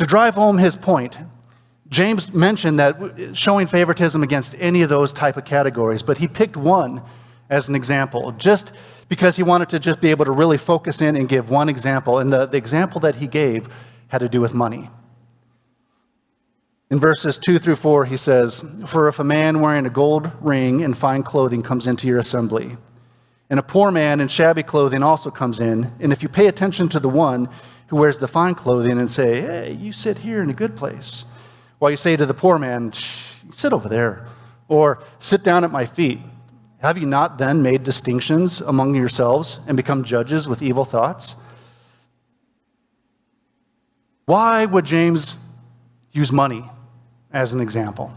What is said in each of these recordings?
To drive home his point, James mentioned that showing favoritism against any of those type of categories, but he picked one as an example, just because he wanted to just be able to really focus in and give one example. And the example that he gave had to do with money. In verses 2 through 4, he says, "For if a man wearing a gold ring and fine clothing comes into your assembly, and a poor man in shabby clothing also comes in, and if you pay attention to the one who wears the fine clothing and say, 'Hey, you sit here in a good place,' while you say to the poor man, 'Sit over there,' or 'Sit down at my feet,' have you not then made distinctions among yourselves and become judges with evil thoughts?" Why would James use money as an example?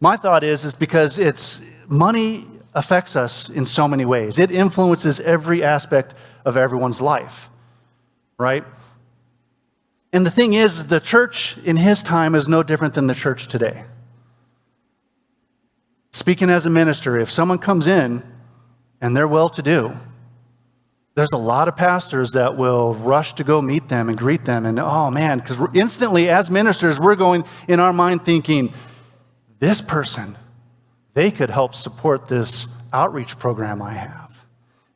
My thought is because money affects us in so many ways. It influences every aspect of everyone's life, right? And the thing is, the church in his time is no different than the church today. Speaking as a minister, if someone comes in and they're well-to-do, there's a lot of pastors that will rush to go meet them and greet them. And oh man, because instantly as ministers, we're going in our mind thinking, this person, they could help support this outreach program I have.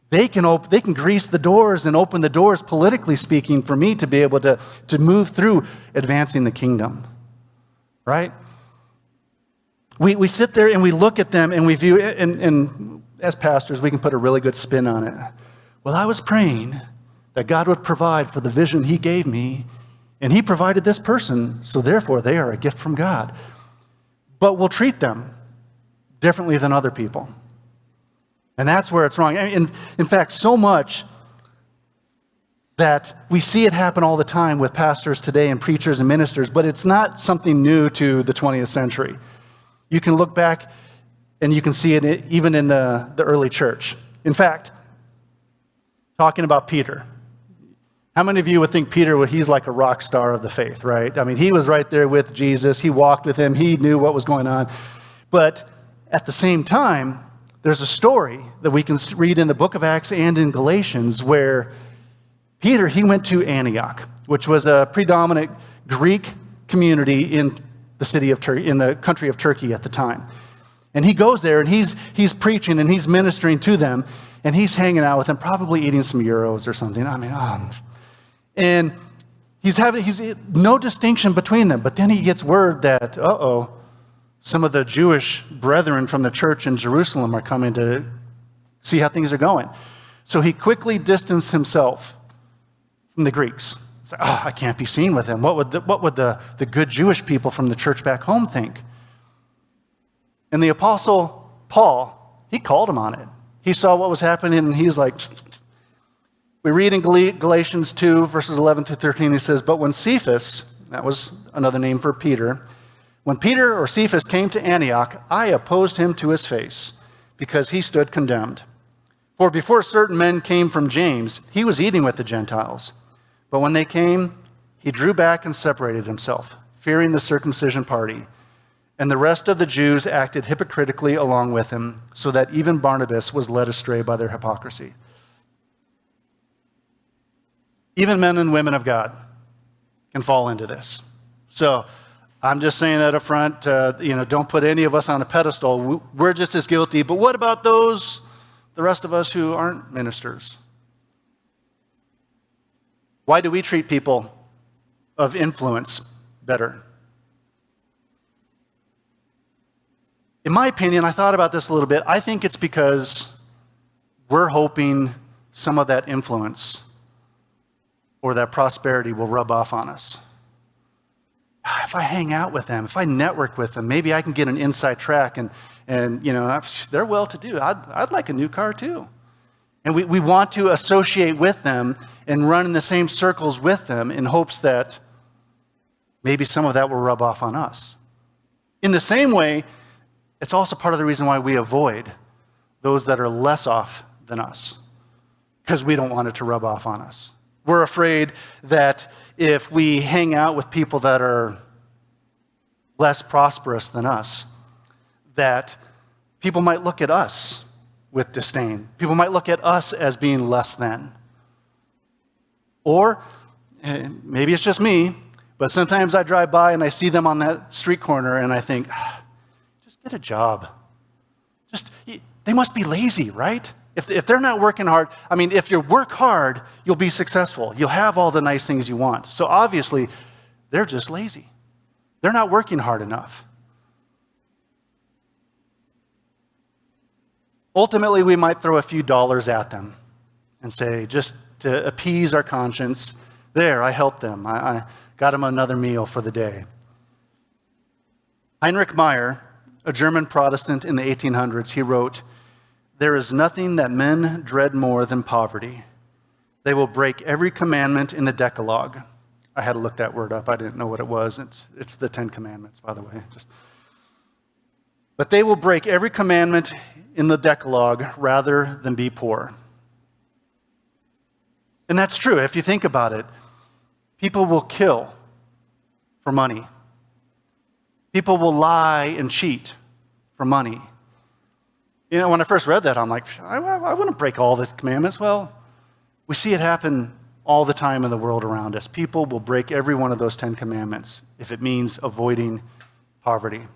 They can grease the doors and open the doors, politically speaking, for me to be able to move through advancing the kingdom, right? We sit there and we look at them and we view it, and as pastors, we can put a really good spin on it. Well, I was praying that God would provide for the vision he gave me, and he provided this person, so therefore they are a gift from God. But we'll treat them differently than other people. And that's where it's wrong. In fact, so much that we see it happen all the time with pastors today and preachers and ministers, but it's not something new to the 20th century. You can look back and you can see it even in the early church. In fact, talking about Peter, how many of you would think Peter, he's like a rock star of the faith, right? I mean, he was right there with Jesus. He walked with him. He knew what was going on. But at the same time, there's a story that we can read in the book of Acts and in Galatians where Peter, he went to Antioch, which was a predominant Greek community in the city of Turkey, in the country of Turkey at the time. And he goes there and he's preaching and he's ministering to them and he's hanging out with them, probably eating some gyros or something. And he's no distinction between them. But then he gets word that, some of the Jewish brethren from the church in Jerusalem are coming to see how things are going. So he quickly distanced himself from the Greeks. He's like, I can't be seen with him. What would the good Jewish people from the church back home think? And the Apostle Paul, he called him on it. He saw what was happening and he's like, we read in Galatians 2, verses 11 to 13, he says, "But when Cephas," that was another name for Peter, "when Peter or Cephas came to Antioch, I opposed him to his face, because he stood condemned. For before certain men came from James, he was eating with the Gentiles. But when they came, he drew back and separated himself, fearing the circumcision party. And the rest of the Jews acted hypocritically along with him, so that even Barnabas was led astray by their hypocrisy." Even men and women of God can fall into this. So I'm just saying that up front, don't put any of us on a pedestal. We're just as guilty. But what about the rest of us who aren't ministers? Why do we treat people of influence better? In my opinion, I thought about this a little bit. I think it's because we're hoping some of that influence or that prosperity will rub off on us. If I hang out with them, if I network with them, maybe I can get an inside track and they're well-to-do. I'd like a new car too. And we want to associate with them and run in the same circles with them in hopes that maybe some of that will rub off on us. In the same way, it's also part of the reason why we avoid those that are less off than us, because we don't want it to rub off on us. We're afraid that if we hang out with people that are less prosperous than us, that people might look at us with disdain. People might look at us as being less than. Or, maybe it's just me, But sometimes I drive by and I see them on that street corner and I think, just get a job. They must be lazy, right? If they're not working hard, if you work hard, you'll be successful. You'll have all the nice things you want. So obviously, they're just lazy. They're not working hard enough. Ultimately, we might throw a few dollars at them and say, just to appease our conscience, there, I helped them. I got them another meal for the day. Heinrich Meyer, a German Protestant in the 1800s, he wrote, "There is nothing that men dread more than poverty. They will break every commandment in the Decalogue." I had to look that word up. I didn't know what it was. It's the 10 Commandments, by the way. But they will break every commandment in the Decalogue rather than be poor. And that's true. If you think about it, people will kill for money. People will lie and cheat for money. When I first read that, I'm like, I wouldn't break all the commandments. Well, we see it happen all the time in the world around us. People will break every one of those 10 commandments if it means avoiding poverty.